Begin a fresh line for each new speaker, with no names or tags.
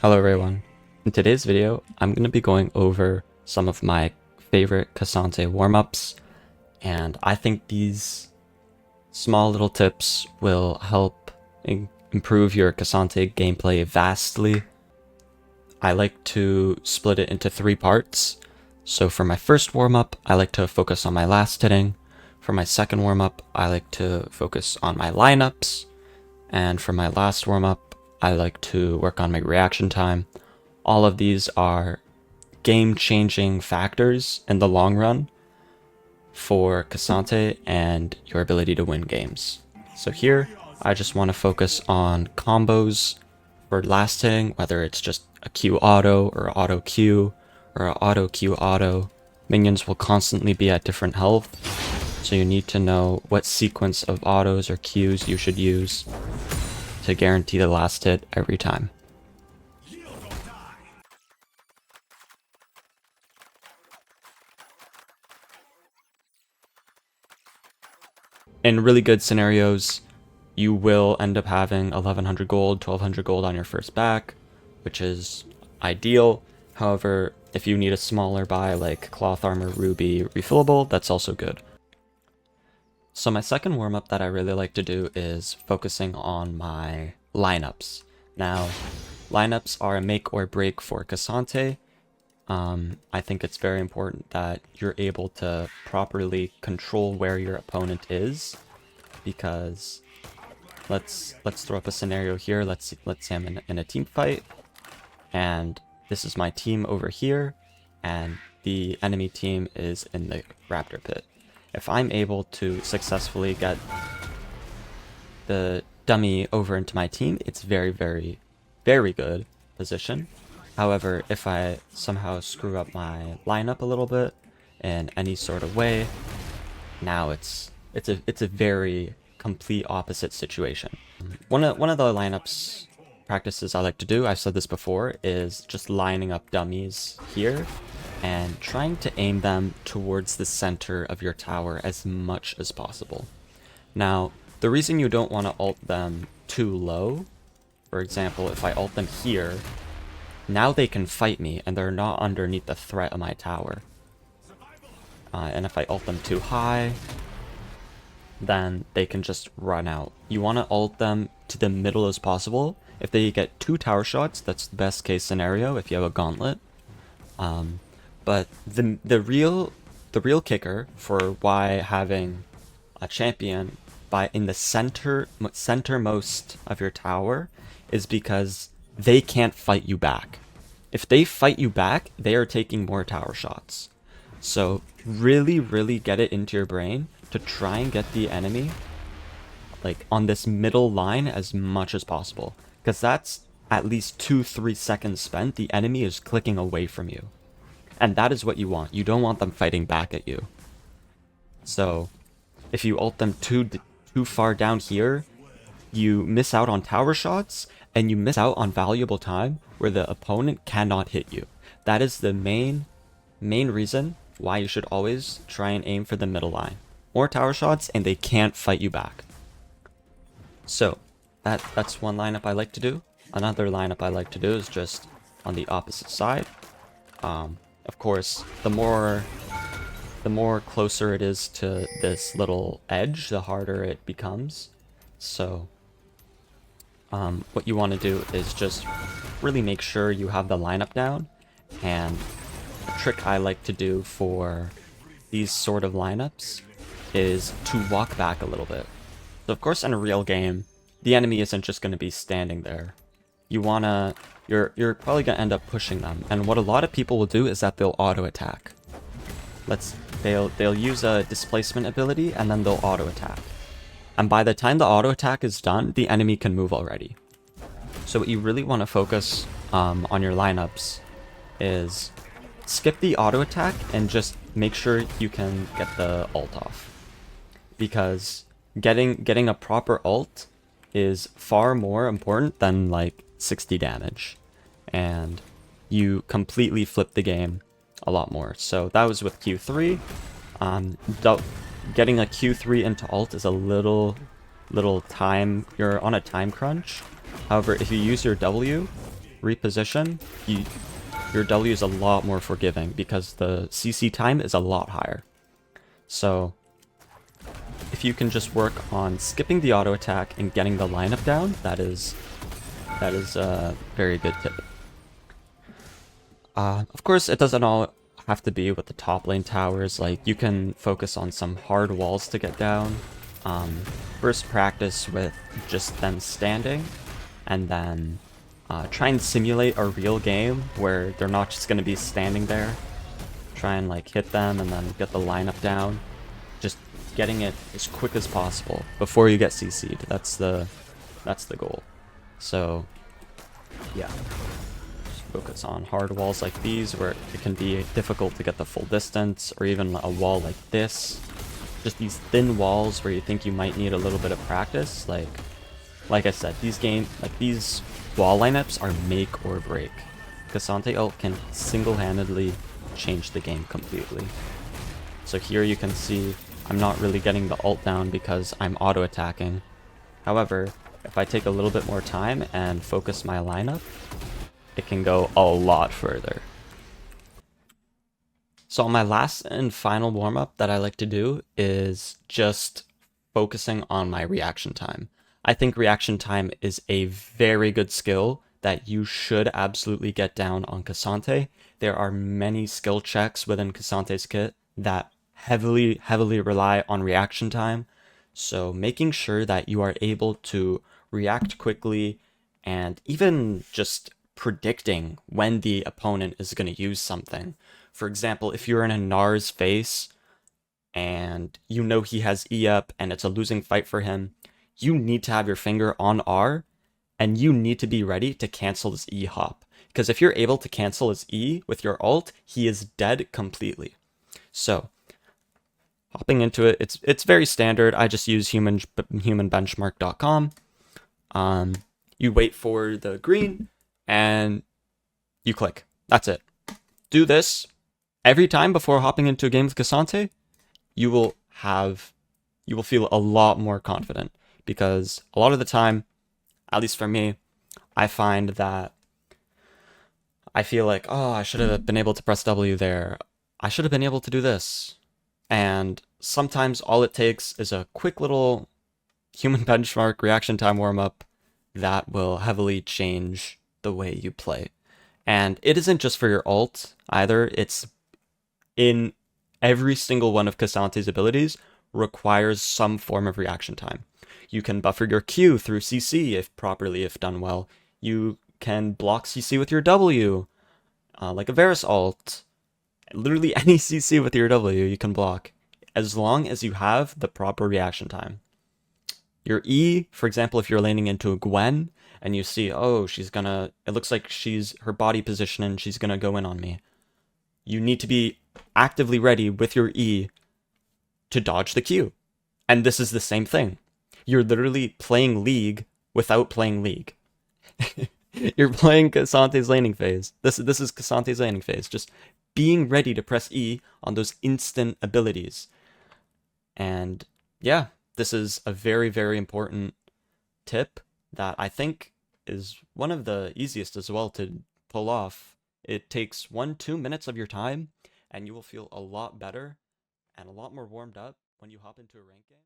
Hello everyone. In today's video, I'm going to be going over some of my favorite Cassante warm-ups, and I think these small little tips will help improve your Cassante gameplay vastly. I like to split it into 3 parts. So for my first warm-up, I like to focus on my last hitting. For my second warm-up, I like to focus on my lineups. And for my last warm-up, I like to work on my reaction time. All of these are game-changing factors in the long run for Cassante and your ability to win games. So here, I just want to focus on combos for last hitting, whether it's just a Q auto or auto Q or auto Q auto. Minions will constantly be at different health, so you need to know what sequence of autos or Qs you should use to guarantee the last hit every time. In really good scenarios, you will end up having 1100 gold, 1200 gold on your first back, which is ideal. However, if you need a smaller buy like Cloth Armor Ruby refillable, that's also good. So my second warm-up that I really like to do is focusing on my lineups. Now, lineups are a make or break for Cassante. I think it's very important that you're able to properly control where your opponent is, because let's throw up a scenario here. Let's say I'm in a team fight, and this is my team over here, and the enemy team is in the raptor pit. If I'm able to successfully get the dummy over into my team, it's very, very, very good position. However, if I somehow screw up my lineup a little bit in any sort of way, now it's a very complete opposite situation. One of the lineups practices I like to do, I've said this before, is just lining up dummies here and trying to aim them towards the center of your tower as much as possible. Now, the reason you don't want to ult them too low, for example, if I ult them here, now they can fight me and they're not underneath the threat of my tower. And if I ult them too high, then they can just run out. You want to ult them to the middle as possible. If they get 2 tower shots, that's the best case scenario if you have a gauntlet. But the real kicker for why having a champion in the centermost of your tower is because they can't fight you back. If they fight you back, they are taking more tower shots. So really, really get it into your brain to try and get the enemy like on this middle line as much as possible, because that's at least 2-3 seconds spent the enemy is clicking away from you, and that is what you want. You don't want them fighting back at you. So if you ult them too far down here, you miss out on tower shots and you miss out on valuable time where the opponent cannot hit you. That is the main reason why you should always try and aim for the middle line. More tower shots and they can't fight you back. So that's one lineup I like to do. Another lineup I like to do is just on the opposite side. Of course, the more closer it is to this little edge, the harder it becomes. So what you want to do is just really make sure you have the lineup down. And a trick I like to do for these sort of lineups is to walk back a little bit. So of course, in a real game, the enemy isn't just going to be standing there. You're probably going to end up pushing them. And what a lot of people will do is that they'll auto attack. They'll use a displacement ability and then they'll auto attack. And by the time the auto attack is done, the enemy can move already. So what you really want to focus on your lineups is skip the auto attack and just make sure you can get the ult off. Because getting a proper ult is far more important than like 60 damage. And you completely flip the game a lot more. So that was with Q3. Getting a Q3 into ult is a little time, you're on a time crunch. However, if you use your W reposition, your W is a lot more forgiving because the CC time is a lot higher. So if you can just work on skipping the auto attack and getting the lineup down, that is a very good tip. Of course, it doesn't all have to be with the top lane towers. Like, you can focus on some hard walls to get down. First practice with just them standing, and then try and simulate a real game where they're not just going to be standing there. Try and like hit them and then get the lineup down. Just getting it as quick as possible before you get CC'd. That's the goal. So yeah, just focus on hard walls like these where it can be difficult to get the full distance, or even a wall like this. Just these thin walls where you think you might need a little bit of practice. Like I said, these wall lineups are make or break. K'Sante ult can single-handedly change the game completely. So here you can see I'm not really getting the ult down because I'm auto-attacking. However, if I take a little bit more time and focus my lineup, it can go a lot further. So my last and final warm-up that I like to do is just focusing on my reaction time. I think reaction time is a very good skill that you should absolutely get down on K'Sante. There are many skill checks within K'Sante's kit that heavily rely on reaction time. So making sure that you are able to react quickly and even just predicting when the opponent is going to use something. For example, if you're in a Nar's face and you know he has E up and it's a losing fight for him, you need to have your finger on R and you need to be ready to cancel his E hop. Because if you're able to cancel his E with your ult, he is dead completely. So hopping into it, it's very standard. I just use humanbenchmark.com. You wait for the green and you click. That's it. Do this every time before hopping into a game with K'Sante. You will feel a lot more confident, because a lot of the time, at least for me, I find that I feel like, oh, I should have been able to press W there. I should have been able to do this. And sometimes all it takes is a quick little human benchmark reaction time warm-up that will heavily change the way you play. And it isn't just for your ult either. It's in every single one of K'Sante's abilities requires some form of reaction time. You can buffer your Q through CC if done well. You can block CC with your W, like a Varus ult. Literally any CC with your W you can block, as long as you have the proper reaction time. Your E, for example, if you're laning into a Gwen and you see, oh, it looks like her body position and she's gonna go in on me. You need to be actively ready with your E to dodge the Q. And this is the same thing. You're literally playing League without playing League. You're playing K'Sante's laning phase. This is K'Sante's laning phase. Just being ready to press E on those instant abilities. And yeah, this is a very, very important tip that I think is one of the easiest as well to pull off. It takes 1-2 minutes of your time, and you will feel a lot better and a lot more warmed up when you hop into a ranked game.